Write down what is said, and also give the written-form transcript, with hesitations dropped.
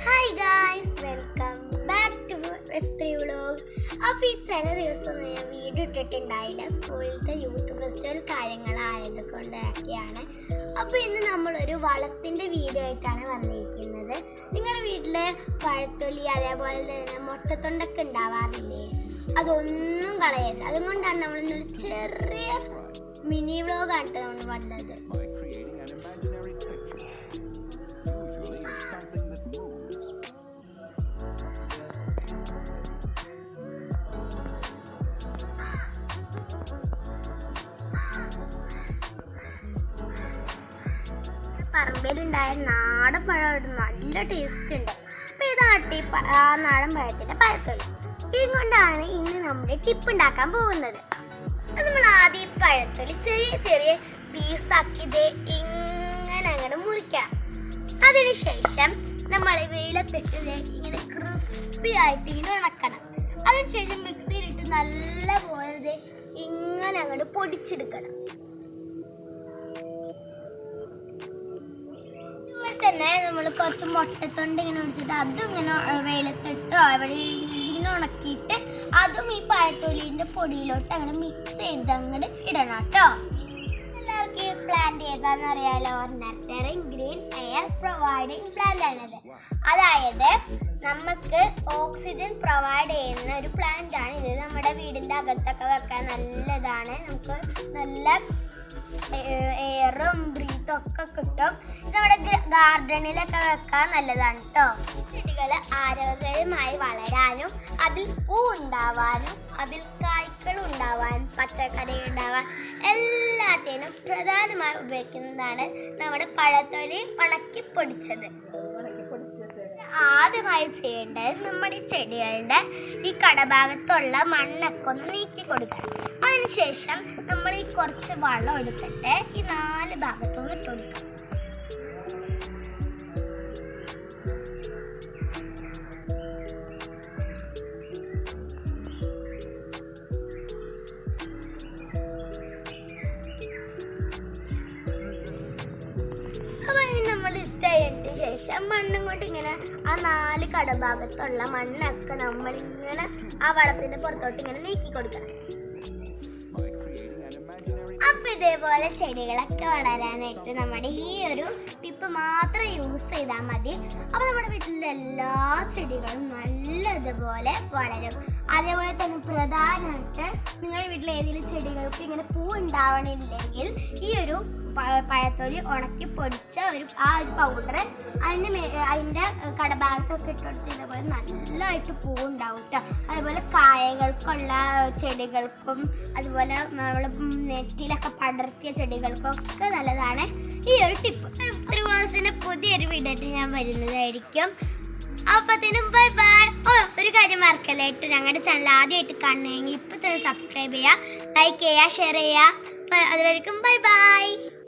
Hi guys, welcome back to F3 vlogs. അപ്പോൾ ഈ ചില ദിവസം ഞാൻ വീഡിയോ ഇട്ടിട്ടുണ്ടായില്ല, സ്കൂളിലത്തെ യൂത്ത് ഫെസ്റ്റിവൽ കാര്യങ്ങളായത് കൊണ്ടൊക്കെയാണ്. അപ്പോൾ ഇന്ന് നമ്മളൊരു വളത്തിൻ്റെ വീഡിയോ ആയിട്ടാണ് വന്നിരിക്കുന്നത്. നിങ്ങളുടെ വീട്ടിൽ പഴത്തൊലി അതേപോലെ തന്നെ മുട്ടത്തൊണ്ടൊക്കെ ഉണ്ടാവാറില്ലേ? അതൊന്നും കളയരുത്. അതുകൊണ്ടാണ് നമ്മളിന്നൊരു ചെറിയ മിനി വ്ളോഗാണ് നമ്മൾ വന്നത്. പറമ്പിലുണ്ടായ നാടൻ പഴം നല്ല ടേസ്റ്റ് ഉണ്ട്. അപ്പോൾ ഇതാട്ടി ആ നാടൻ പഴത്തിൻ്റെ പഴത്തൊലി. ഇതുകൊണ്ടാണ് ഇന്ന് നമ്മുടെ ടിപ്പ് ഉണ്ടാക്കാൻ പോകുന്നത്. അത് നമ്മൾ ആദ്യം പഴത്തൊലി ചെറിയ ചെറിയ പീസാക്കി ഇങ്ങനെ അങ്ങോട്ട് മുറിക്കാം. അതിനുശേഷം നമ്മൾ വെയിലത്തിട്ട് ഇങ്ങനെ ക്രിസ്പി ആയിട്ട് ഇങ്ങനെ ഉണക്കണം. അതിനുശേഷം മിക്സിയിലിട്ട് നല്ല പോലെ ഇങ്ങനെ അങ്ങോട്ട് പൊടിച്ചെടുക്കണം. തന്നെ നമ്മൾ കുറച്ച് മുട്ടത്തൊണ്ട് ഇങ്ങനെ ഒടിച്ചിട്ട് അതും ഇങ്ങനെ വെയിലത്തിട്ടോ അവിടെ ഇങ്ങനെ ഉണക്കിയിട്ട് അതും ഈ പഴത്തൊലിൻ്റെ പൊടിയിലോട്ട് അങ്ങനെ മിക്സ് ചെയ്ത് അങ്ങോട്ട് ഇടണം കേട്ടോ. എല്ലാവർക്കും ഈ പ്ലാന്റ് ഏതാണെന്ന് അറിയാലോ. നർട്ടറിങ് ഗ്രീൻ എയർ പ്രൊവൈഡിങ് പ്ലാന്റ് ആണത്. അതായത് നമുക്ക് ഓക്സിജൻ പ്രൊവൈഡ് ചെയ്യുന്ന ഒരു പ്ലാന്റ് ആണ് ഇത്. നമ്മുടെ വീടിൻ്റെ അകത്തൊക്കെ വെക്കാൻ നല്ലതാണ്. നമുക്ക് നല്ല എയറും ബ്രീത്തും ഒക്കെ കിട്ടും. നമ്മുടെ ഗാർഡനിലൊക്കെ വെക്കാൻ നല്ലതാണ് കേട്ടോ. ചെടികൾ ആരോഗ്യമായി വളരാനും അതിൽ പൂ ഉണ്ടാവാനും അതിൽ കായ്കൾ ഉണ്ടാവാനും പച്ചക്കറി ഉണ്ടാവാൻ എല്ലാത്തിനും പ്രധാനമായി ഉപയോഗിക്കുന്നതാണ് നമ്മുടെ പഴത്തൊലി ഉണക്കി പൊടിച്ചത്. ആദ്യമായി ചെയ്യേണ്ടത് നമ്മുടെ ചെടികളുടെ ഈ കടഭാഗത്തുള്ള മണ്ണൊക്കെ ഒന്ന് നീക്കി കൊടുക്കണം. അതിനുശേഷം നമ്മൾ ഈ കുറച്ച് വെള്ളം എടുത്തിട്ട് ഈ 4 ഭാഗത്തൊന്ന് ഇട്ട് കൊടുക്കാം. നമ്മൾ ഇട്ടതിന് ശേഷം മണ്ണും കൊണ്ട് ഇങ്ങനെ ആ 4 കടഭാഗത്തുള്ള മണ്ണൊക്കെ നമ്മളിങ്ങനെ ആ വളത്തിന്റെ പുറത്തോട്ട് ഇങ്ങനെ നീക്കി കൊടുക്കണം. അപ്പൊ ഇതേപോലെ ചെടികളൊക്കെ വളരാനായിട്ട് നമ്മുടെ ഈ ഒരു ടിപ്പ് മാത്രം യൂസ് ചെയ്താൽ മതി. അപ്പൊ നമ്മുടെ വീട്ടിലെ എല്ലാ ചെടികളും നല്ല ഇതുപോലെ വളരും. അതേപോലെ തന്നെ പ്രധാനമായിട്ട് നിങ്ങളുടെ വീട്ടിൽ ഏതെങ്കിലും ചെടികൾക്ക് ഇങ്ങനെ പൂ ഉണ്ടാവണില്ലെങ്കിൽ ഈ ഒരു പഴത്തൊലി ഉണക്കി പൊടിച്ച ആ ഒരു പൗഡർ അതിൻ്റെ കടഭാഗത്തൊക്കെ ഇട്ടുകൊടുത്ത് ഇതേപോലെ നല്ലതായിട്ട് പൂവുണ്ടാവും കേട്ടോ. അതുപോലെ കായകൾക്കുള്ള ചെടികൾക്കും അതുപോലെ നമ്മൾ നെറ്റിലൊക്കെ പടർത്തിയ ചെടികൾക്കൊക്കെ നല്ലതാണ് ഈ ഒരു ടിപ്പ്. ഒരു മാസത്തിന് പുതിയൊരു വീഡിയോ ഞാൻ വരുന്നതായിരിക്കും. അപ്പത്തേനും ബൈ ബൈ. ഒരു കാര്യം മറക്കല്ലായിട്ട് ഞങ്ങളുടെ ചാനൽ ആദ്യമായിട്ട് കാണണമെങ്കിൽ ഇപ്പം തന്നെ സബ്സ്ക്രൈബ് ചെയ്യുക, ലൈക്ക് ചെയ്യുക, ഷെയർ ചെയ്യുക. അതുവരെയും ബൈ ബൈ.